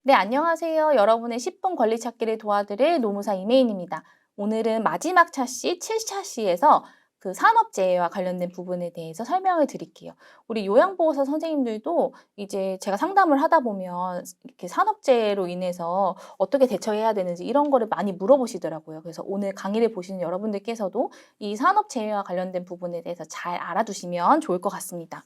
네, 안녕하세요. 여러분의 10분 권리 찾기를 도와드릴 노무사 이메인입니다. 오늘은 마지막 차시 7차시에서 그 산업재해와 관련된 부분에 대해서 설명을 드릴게요. 우리 요양보호사 선생님들도 이제 제가 상담을 하다 보면 이렇게 산업재해로 인해서 어떻게 대처해야 되는지 이런 거를 많이 물어보시더라고요. 그래서 오늘 강의를 보시는 여러분들께서도 이 산업재해와 관련된 부분에 대해서 잘 알아두시면 좋을 것 같습니다.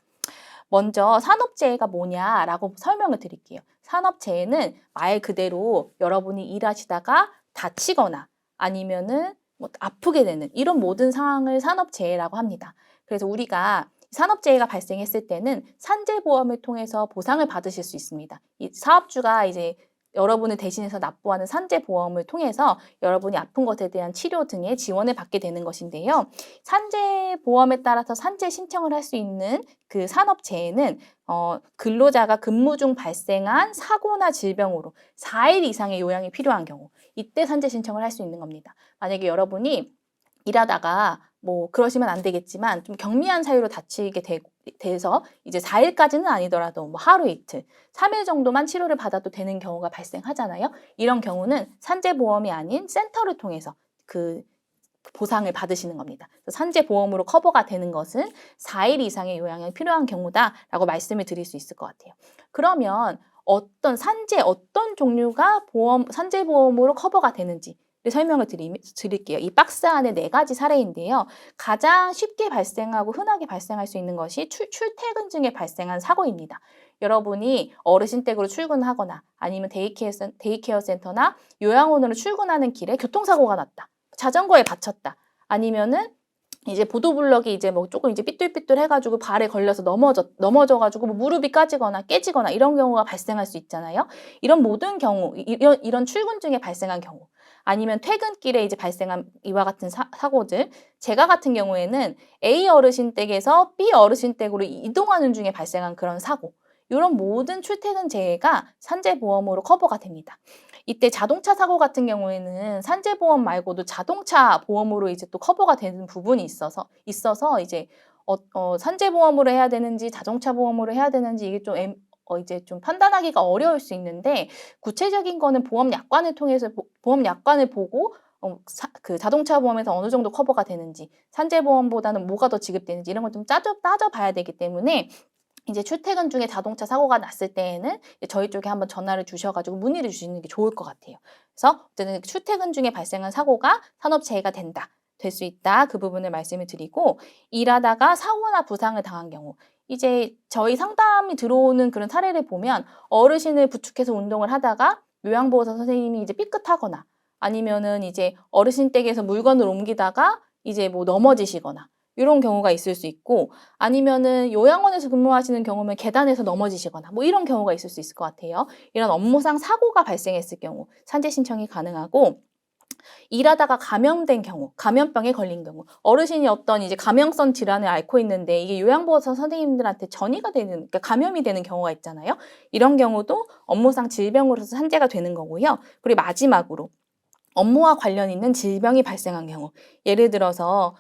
먼저 산업재해가 뭐냐라고 설명을 드릴게요. 산업재해는 말 그대로 여러분이 일하시다가 다치거나 아니면은 뭐 아프게 되는 이런 모든 상황을 산업재해라고 합니다. 그래서 우리가 산업재해가 발생했을 때는 산재보험을 통해서 보상을 받으실 수 있습니다. 이 사업주가 이제 여러분을 대신해서 납부하는 산재보험을 통해서 여러분이 아픈 것에 대한 치료 등의 지원을 받게 되는 것인데요. 산재보험에 따라서 산재 신청을 할 수 있는 그 산업재해는 근로자가 근무 중 발생한 사고나 질병으로 4일 이상의 요양이 필요한 경우 이때 산재 신청을 할 수 있는 겁니다. 만약에 여러분이 일하다가 뭐 그러시면 안 되겠지만 좀 경미한 사유로 다치게 돼서 이제 4일까지는 아니더라도 뭐 하루 이틀, 3일 정도만 치료를 받아도 되는 경우가 발생하잖아요. 이런 경우는 산재보험이 아닌 센터를 통해서 그 보상을 받으시는 겁니다. 산재보험으로 커버가 되는 것은 4일 이상의 요양이 필요한 경우다라고 말씀을 드릴 수 있을 것 같아요. 그러면 어떤 종류가 산재보험으로 커버가 되는지 설명을 드릴게요. 이 박스 안에 4가지 사례인데요. 가장 쉽게 발생하고 흔하게 발생할 수 있는 것이 출퇴근 중에 발생한 사고입니다. 여러분이 어르신 댁으로 출근하거나 아니면 데이케어 센터나 요양원으로 출근하는 길에 교통사고가 났다. 자전거에 받쳤다. 아니면은 이제 보도블럭이 이제 뭐 조금 이제 삐뚤삐뚤 해가지고 발에 걸려서 넘어져가지고 뭐 무릎이 까지거나 깨지거나 이런 경우가 발생할 수 있잖아요. 이런 모든 경우, 이런 출근 중에 발생한 경우, 아니면 퇴근길에 이제 발생한 이와 같은 사고들, 제가 같은 경우에는 A 어르신 댁에서 B 어르신 댁으로 이동하는 중에 발생한 그런 사고, 이런 모든 출퇴근 재해가 산재보험으로 커버가 됩니다. 이때 자동차 사고 같은 경우에는 산재보험 말고도 자동차 보험으로 이제 또 커버가 되는 부분이 있어서 이제 산재보험으로 해야 되는지 자동차 보험으로 해야 되는지 이게 좀 이제 좀 판단하기가 어려울 수 있는데 구체적인 거는 보험 약관을 통해서 보험 약관을 보고 그 자동차 보험에서 어느 정도 커버가 되는지 산재보험보다는 뭐가 더 지급되는지 이런 걸 좀 따져봐야 되기 때문에 이제 출퇴근 중에 자동차 사고가 났을 때에는 저희 쪽에 한번 전화를 주셔가지고 문의를 주시는 게 좋을 것 같아요. 그래서 어쨌든 출퇴근 중에 발생한 사고가 산업재해가 된다. 될 수 있다. 그 부분을 말씀을 드리고 일하다가 사고나 부상을 당한 경우 이제 저희 상담이 들어오는 그런 사례를 보면 어르신을 부축해서 운동을 하다가 요양보호사 선생님이 이제 삐끗하거나 아니면은 이제 어르신 댁에서 물건을 옮기다가 이제 뭐 넘어지시거나 이런 경우가 있을 수 있고 아니면은 요양원에서 근무하시는 경우면 계단에서 넘어지시거나 뭐 이런 경우가 있을 수 있을 것 같아요. 이런 업무상 사고가 발생했을 경우 산재 신청이 가능하고 일하다가 감염된 경우, 감염병에 걸린 경우, 어르신이 어떤 이제 감염성 질환을 앓고 있는데 이게 요양보호사 선생님들한테 전이가 되는, 그러니까 감염이 되는 경우가 있잖아요. 이런 경우도 업무상 질병으로서 산재가 되는 거고요. 그리고 마지막으로 업무와 관련 있는 질병이 발생한 경우, 예를 들어서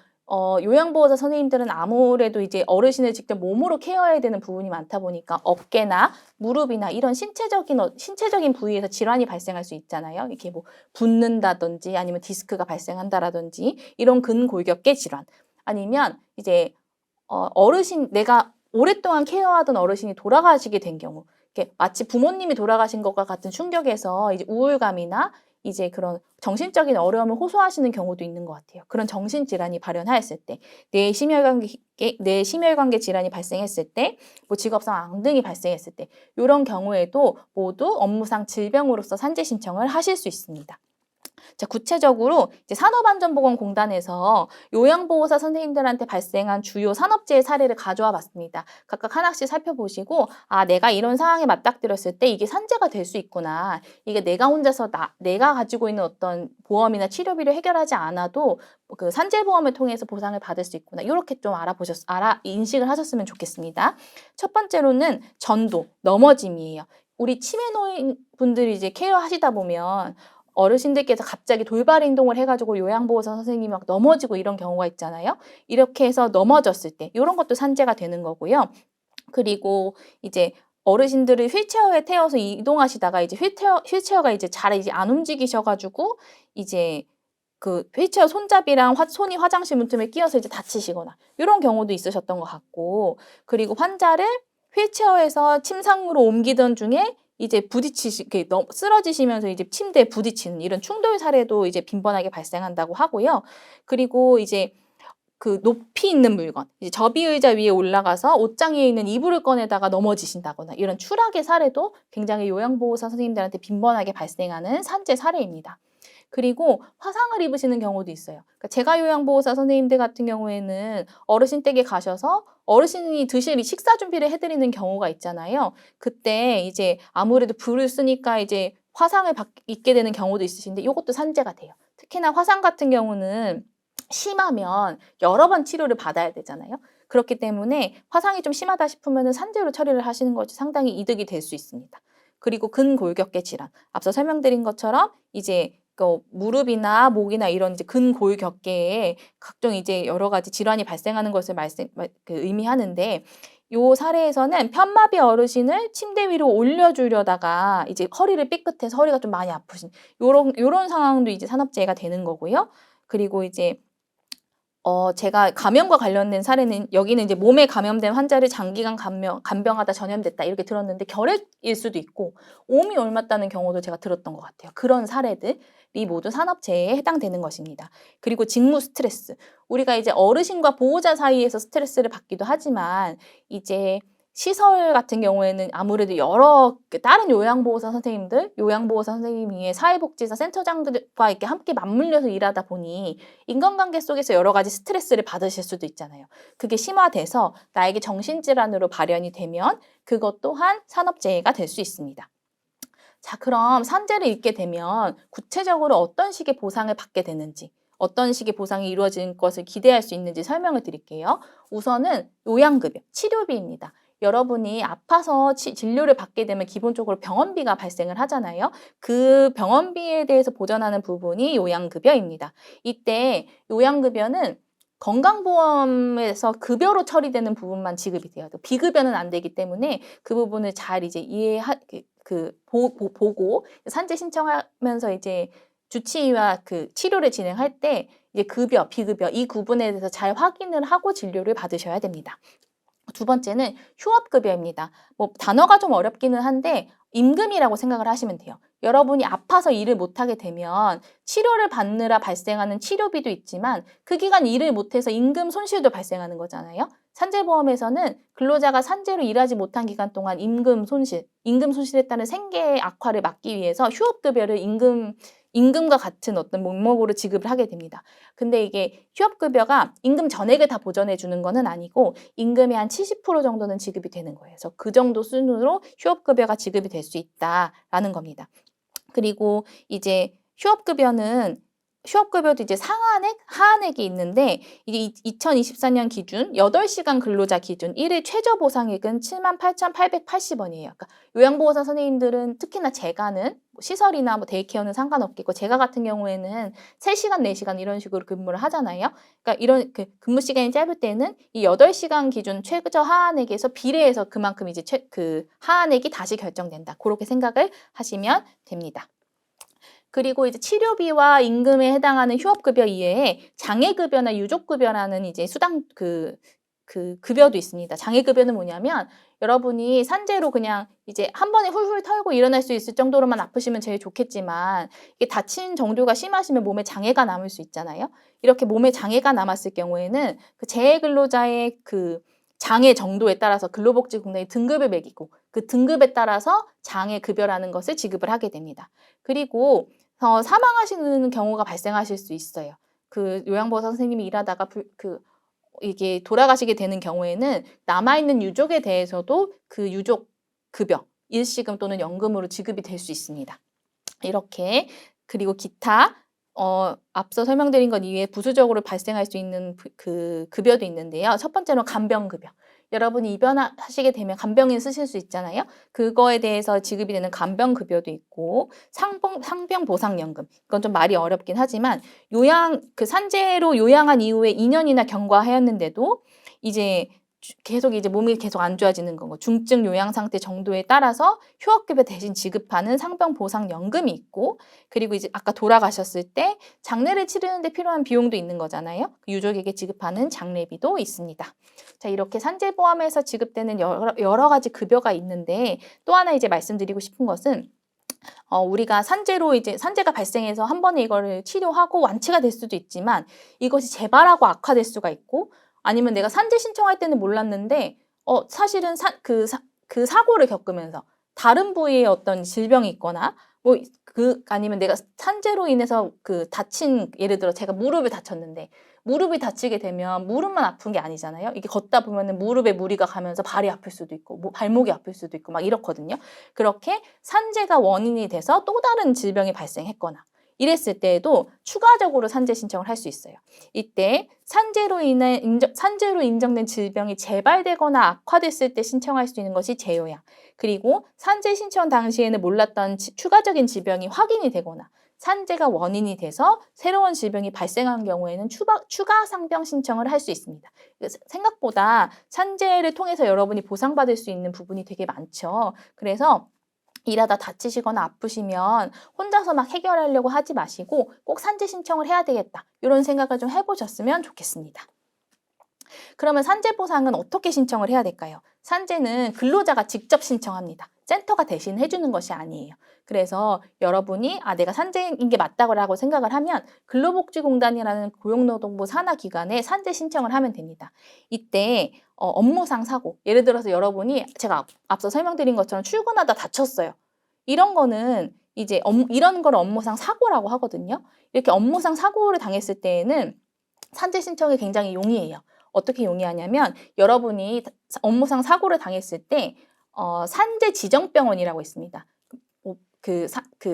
요양보호사 선생님들은 아무래도 이제 어르신을 직접 몸으로 케어해야 되는 부분이 많다 보니까 어깨나 무릎이나 이런 신체적인 부위에서 질환이 발생할 수 있잖아요. 이렇게 뭐 붓는다든지 아니면 디스크가 발생한다라든지 이런 근골격계 질환 아니면 이제 내가 오랫동안 케어하던 어르신이 돌아가시게 된 경우 이렇게 마치 부모님이 돌아가신 것과 같은 충격에서 이제 우울감이나 이제 그런 정신적인 어려움을 호소하시는 경우도 있는 것 같아요. 그런 정신질환이 발현하였을 때, 뇌 심혈관계 질환이 발생했을 때, 뭐 직업상 앙등이 발생했을 때, 이런 경우에도 모두 업무상 질병으로서 산재 신청을 하실 수 있습니다. 자, 구체적으로 이제 산업안전보건공단에서 요양보호사 선생님들한테 발생한 주요 산업재해 사례를 가져와 봤습니다. 각각 하나씩 살펴보시고 아, 내가 이런 상황에 맞닥뜨렸을 때 이게 산재가 될 수 있구나. 이게 내가 혼자서 내가 가지고 있는 어떤 보험이나 치료비를 해결하지 않아도 그 산재보험을 통해서 보상을 받을 수 있구나. 이렇게 좀 인식을 하셨으면 좋겠습니다. 첫 번째로는 전도, 넘어짐이에요. 우리 치매 노인 분들이 이제 케어하시다 보면 어르신들께서 갑자기 돌발 행동을 해가지고 요양보호사 선생님이 막 넘어지고 이런 경우가 있잖아요. 이렇게 해서 넘어졌을 때 이런 것도 산재가 되는 거고요. 그리고 이제 어르신들을 휠체어에 태워서 이동하시다가 이제 휠체어가 이제 잘 이제 안 움직이셔가지고 이제 그 휠체어 손잡이랑 손이 화장실 문틈에 끼어서 이제 다치시거나 이런 경우도 있으셨던 것 같고, 그리고 환자를 휠체어에서 침상으로 옮기던 중에 이제 쓰러지시면서 이제 침대에 부딪히는 이런 충돌 사례도 이제 빈번하게 발생한다고 하고요. 그리고 이제 그 높이 있는 물건, 이제 접이의자 위에 올라가서 옷장에 있는 이불을 꺼내다가 넘어지신다거나 이런 추락의 사례도 굉장히 요양보호사 선생님들한테 빈번하게 발생하는 산재 사례입니다. 그리고 화상을 입으시는 경우도 있어요. 그러니까 제가 요양보호사 선생님들 같은 경우에는 어르신 댁에 가셔서 어르신이 드실 식사 준비를 해드리는 경우가 있잖아요. 그때 이제 아무래도 불을 쓰니까 이제 화상을 입게 되는 경우도 있으신데 이것도 산재가 돼요. 특히나 화상 같은 경우는 심하면 여러 번 치료를 받아야 되잖아요. 그렇기 때문에 화상이 좀 심하다 싶으면 산재로 처리를 하시는 것이 상당히 이득이 될 수 있습니다. 그리고 근골격계 질환, 앞서 설명드린 것처럼 이제 무릎이나 목이나 이런 이제 근골격계에 각종 이제 여러 가지 질환이 발생하는 것을 의미하는데, 요 사례에서는 편마비 어르신을 침대 위로 올려주려다가 이제 허리를 삐끗해서 허리가 좀 많이 아프신 요런 상황도 이제 산업재해가 되는 거고요. 그리고 이제 제가 감염과 관련된 사례는, 여기는 이제 몸에 감염된 환자를 장기간 간병하다 전염됐다 이렇게 들었는데 결핵일 수도 있고 오미 옮았다는 경우도 제가 들었던 것 같아요. 그런 사례들이 모두 산업재해에 해당되는 것입니다. 그리고 직무 스트레스. 우리가 이제 어르신과 보호자 사이에서 스트레스를 받기도 하지만 이제 시설 같은 경우에는 아무래도 여러 다른 요양보호사 선생님 위에 사회복지사 센터장들과 이렇게 함께 맞물려서 일하다 보니 인간관계 속에서 여러 가지 스트레스를 받으실 수도 있잖아요. 그게 심화돼서 나에게 정신질환으로 발현이 되면 그것 또한 산업재해가 될 수 있습니다. 자, 그럼 산재를 입게 되면 구체적으로 어떤 식의 보상을 받게 되는지, 어떤 식의 보상이 이루어지는 것을 기대할 수 있는지 설명을 드릴게요. 우선은 요양급여, 치료비입니다. 여러분이 아파서 진료를 받게 되면 기본적으로 병원비가 발생을 하잖아요. 그 병원비에 대해서 보전하는 부분이 요양급여입니다. 이때 요양급여는 건강보험에서 급여로 처리되는 부분만 지급이 돼요. 비급여는 안 되기 때문에 그 부분을 잘 이제 보고 산재 신청하면서 이제 주치의와 그 치료를 진행할 때 이제 급여, 비급여 이 구분에 대해서 잘 확인을 하고 진료를 받으셔야 됩니다. 두 번째는 휴업급여입니다. 단어가 좀 어렵기는 한데 임금이라고 생각을 하시면 돼요. 여러분이 아파서 일을 못하게 되면 치료를 받느라 발생하는 치료비도 있지만 그 기간 일을 못해서 임금 손실도 발생하는 거잖아요. 산재보험에서는 근로자가 산재로 일하지 못한 기간 동안 임금 손실에 따른 생계 악화를 막기 위해서 휴업급여를 임금과 같은 어떤 명목으로 지급을 하게 됩니다. 근데 이게 휴업급여가 임금 전액을 다 보전해 주는 거는 아니고 임금의 한 70% 정도는 지급이 되는 거예요. 그래서 그 정도 수준으로 휴업급여가 지급이 될 수 있다라는 겁니다. 그리고 이제 휴업급여도 이제 상한액, 하한액이 있는데 이게 2024년 기준 8시간 근로자 기준 1일 최저 보상액은 78,880원이에요. 그러니까 요양보호사 선생님들은 특히나 제가는 시설이나 데이케어는 상관없겠고 제가 같은 경우에는 3시간, 4시간 이런 식으로 근무를 하잖아요. 그러니까 이런 근무 시간이 짧을 때는 이 8시간 기준 최저 하한액에서 비례해서 그만큼 이제 그 하한액이 다시 결정된다. 그렇게 생각을 하시면 됩니다. 그리고 이제 치료비와 임금에 해당하는 휴업급여 이외에 장애급여나 유족급여라는 이제 수당 급여도 있습니다. 장애급여는 뭐냐면 여러분이 산재로 그냥 이제 한 번에 훌훌 털고 일어날 수 있을 정도로만 아프시면 제일 좋겠지만 이게 다친 정도가 심하시면 몸에 장애가 남을 수 있잖아요. 이렇게 몸에 장애가 남았을 경우에는 그 재해근로자의 그 장애 정도에 따라서 근로복지공단이 등급을 매기고 그 등급에 따라서 장애급여라는 것을 지급을 하게 됩니다. 그리고 사망하시는 경우가 발생하실 수 있어요. 그 요양보호사 선생님이 일하다가 이게 돌아가시게 되는 경우에는 남아있는 유족에 대해서도 그 유족 급여, 일시금 또는 연금으로 지급이 될 수 있습니다. 이렇게 그리고 기타 앞서 설명드린 것 이외에 부수적으로 발생할 수 있는 그 급여도 있는데요. 첫 번째로 간병급여. 여러분이 입원하시게 되면 간병인 쓰실 수 있잖아요. 그거에 대해서 지급이 되는 간병급여도 있고 상병보상연금. 이건 좀 말이 어렵긴 하지만 산재로 요양한 이후에 2년이나 경과하였는데도 이제 계속 이제 몸이 계속 안 좋아지는 거, 중증 요양 상태 정도에 따라서 휴학급여 대신 지급하는 상병보상연금이 있고, 그리고 이제 아까 돌아가셨을 때 장례를 치르는데 필요한 비용도 있는 거잖아요. 유족에게 지급하는 장례비도 있습니다. 자, 이렇게 산재보험에서 지급되는 여러 가지 급여가 있는데, 또 하나 이제 말씀드리고 싶은 것은 우리가 산재가 발생해서 한 번에 이거를 치료하고 완치가 될 수도 있지만, 이것이 재발하고 악화될 수가 있고, 아니면 내가 산재 신청할 때는 몰랐는데 사실은 그 사고를 겪으면서 다른 부위에 어떤 질병이 있거나 아니면 내가 산재로 인해서 예를 들어 제가 무릎을 다쳤는데, 무릎이 다치게 되면 무릎만 아픈 게 아니잖아요. 이게 걷다 보면은 무릎에 무리가 가면서 발이 아플 수도 있고 발목이 아플 수도 있고 막 이렇거든요. 그렇게 산재가 원인이 돼서 또 다른 질병이 발생했거나 이랬을 때에도 추가적으로 산재 신청을 할 수 있어요. 이때 산재로 인정된 질병이 재발되거나 악화됐을 때 신청할 수 있는 것이 재요양. 그리고 산재 신청 당시에는 몰랐던 추가적인 질병이 확인이 되거나 산재가 원인이 돼서 새로운 질병이 발생한 경우에는 추가 상병 신청을 할 수 있습니다. 생각보다 산재를 통해서 여러분이 보상받을 수 있는 부분이 되게 많죠. 그래서 일하다 다치시거나 아프시면 혼자서 막 해결하려고 하지 마시고 꼭 산재 신청을 해야 되겠다, 이런 생각을 좀 해보셨으면 좋겠습니다. 그러면 산재 보상은 어떻게 신청을 해야 될까요? 산재는 근로자가 직접 신청합니다. 센터가 대신 해주는 것이 아니에요. 그래서 여러분이 내가 산재인 게 맞다고 생각을 하면 근로복지공단이라는 고용노동부 산하기관에 산재 신청을 하면 됩니다. 이때 업무상 사고, 예를 들어서 여러분이 제가 앞서 설명드린 것처럼 출근하다 다쳤어요. 이런 거는 이제 이런 걸 업무상 사고라고 하거든요. 이렇게 업무상 사고를 당했을 때에는 산재 신청이 굉장히 용이해요. 어떻게 용이하냐면 여러분이 업무상 사고를 당했을 때 산재 지정병원이라고 있습니다. 그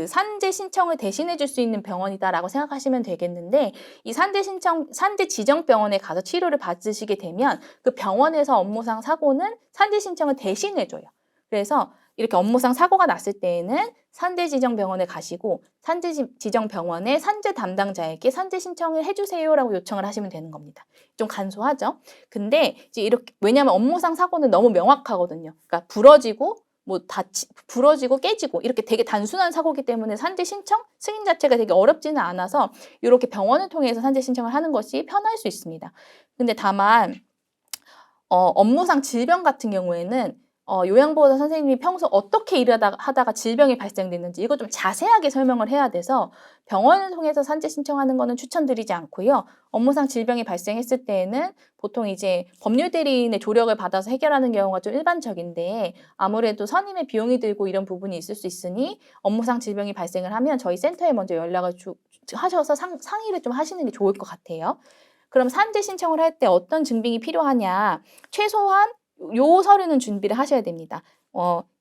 산재 신청을 대신해 줄 수 있는 병원이다라고 생각하시면 되겠는데, 이 산재 지정병원에 가서 치료를 받으시게 되면 그 병원에서 업무상 사고는 산재 신청을 대신해 줘요. 그래서 이렇게 업무상 사고가 났을 때에는 산재 지정병원에 가시고 산재 지정병원의 산재 담당자에게 산재 신청을 해주세요라고 요청을 하시면 되는 겁니다. 좀 간소하죠? 근데 이제 이렇게, 왜냐하면 업무상 사고는 너무 명확하거든요. 그러니까 부러지고 깨지고 이렇게 되게 단순한 사고이기 때문에 산재 신청 승인 자체가 되게 어렵지는 않아서 이렇게 병원을 통해서 산재 신청을 하는 것이 편할 수 있습니다. 근데 다만 업무상 질병 같은 경우에는 요양보호사 선생님이 평소 어떻게 하다가 질병이 발생됐는지 이거 좀 자세하게 설명을 해야 돼서 병원을 통해서 산재 신청하는 거는 추천드리지 않고요. 업무상 질병이 발생했을 때에는 보통 이제 법률 대리인의 조력을 받아서 해결하는 경우가 좀 일반적인데, 아무래도 선임의 비용이 들고 이런 부분이 있을 수 있으니 업무상 질병이 발생을 하면 저희 센터에 먼저 연락을 하셔서 상의를 좀 하시는 게 좋을 것 같아요. 그럼 산재 신청을 할 때 어떤 증빙이 필요하냐? 최소한 요 서류는 준비를 하셔야 됩니다.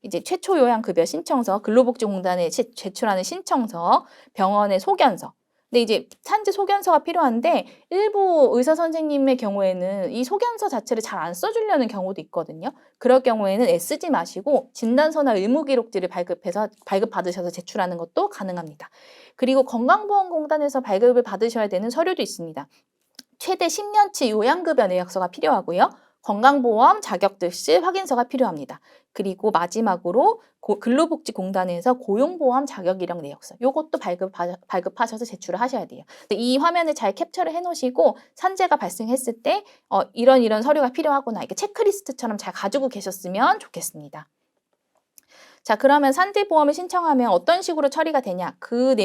이제 최초 요양급여 신청서, 근로복지공단에 제출하는 신청서, 병원의 소견서. 근데 이제 산재 소견서가 필요한데 일부 의사 선생님의 경우에는 이 소견서 자체를 잘 안 써주려는 경우도 있거든요. 그럴 경우에는 애쓰지 마시고 진단서나 의무기록지를 발급받으셔서 제출하는 것도 가능합니다. 그리고 건강보험공단에서 발급을 받으셔야 되는 서류도 있습니다. 최대 10년치 요양급여 내역서가 필요하고요. 건강보험 자격증 확인서가 필요합니다. 그리고 마지막으로 근로복지공단에서 고용보험 자격이력 내역서, 요것도 발급하셔서 제출을 하셔야 돼요. 이 화면을 잘 캡처를 해놓으시고 산재가 발생했을 때 이런 서류가 필요하구나, 이렇게 체크리스트처럼 잘 가지고 계셨으면 좋겠습니다. 자, 그러면 산재보험을 신청하면 어떤 식으로 처리가 되냐? 그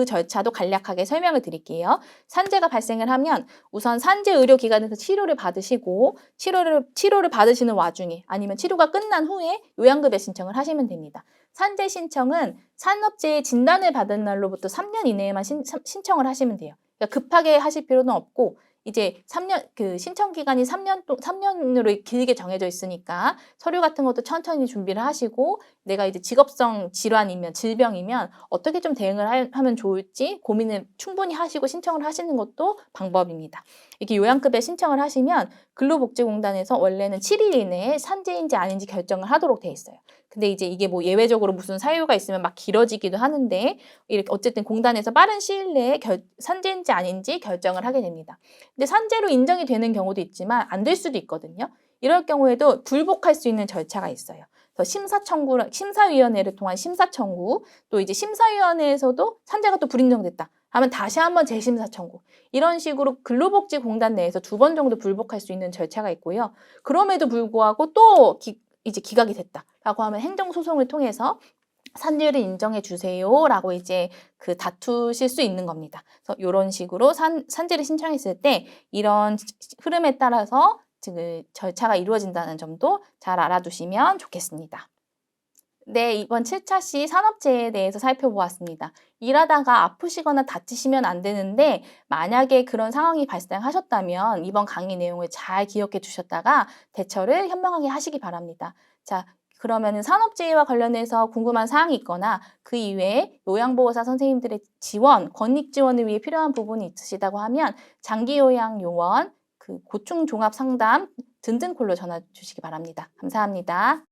절차도 간략하게 설명을 드릴게요. 산재가 발생을 하면 우선 산재의료기관에서 치료를 받으시고 치료를 받으시는 와중에 아니면 치료가 끝난 후에 요양급여 신청을 하시면 됩니다. 산재 신청은 산업재해 진단을 받은 날로부터 3년 이내에만 신청을 하시면 돼요. 그러니까 급하게 하실 필요는 없고, 이제 3년, 신청 기간이 3년으로 길게 정해져 있으니까 서류 같은 것도 천천히 준비를 하시고, 내가 이제 직업성 질병이면 어떻게 좀 대응을 하면 좋을지 고민을 충분히 하시고 신청을 하시는 것도 방법입니다. 이렇게 요양급여 신청을 하시면 근로복지공단에서 원래는 7일 이내에 산재인지 아닌지 결정을 하도록 돼 있어요. 근데 이제 이게 뭐 예외적으로 무슨 사유가 있으면 막 길어지기도 하는데, 이렇게 어쨌든 공단에서 빠른 시일 내에 산재인지 아닌지 결정을 하게 됩니다. 근데 산재로 인정이 되는 경우도 있지만 안 될 수도 있거든요. 이럴 경우에도 불복할 수 있는 절차가 있어요. 그래서 심사위원회를 통한 심사 청구, 또 이제 심사위원회에서도 산재가 또 불인정됐다 하면 다시 한번 재심사 청구. 이런 식으로 근로복지공단 내에서 2번 정도 불복할 수 있는 절차가 있고요. 그럼에도 불구하고 또 이제 기각이 됐다라고 하면 행정소송을 통해서 산재를 인정해 주세요라고 이제 그 다투실 수 있는 겁니다. 그래서 이런 식으로 산재를 신청했을 때 이런 흐름에 따라서 그 절차가 이루어진다는 점도 잘 알아두시면 좋겠습니다. 네, 이번 7차 시 산업재해에 대해서 살펴보았습니다. 일하다가 아프시거나 다치시면 안 되는데 만약에 그런 상황이 발생하셨다면 이번 강의 내용을 잘 기억해 주셨다가 대처를 현명하게 하시기 바랍니다. 자, 그러면 산업재해와 관련해서 궁금한 사항이 있거나 그 이외에 요양보호사 선생님들의 지원, 권익 지원을 위해 필요한 부분이 있으시다고 하면 장기요양요원, 그 고충종합상담 등등 콜로 전화 주시기 바랍니다. 감사합니다.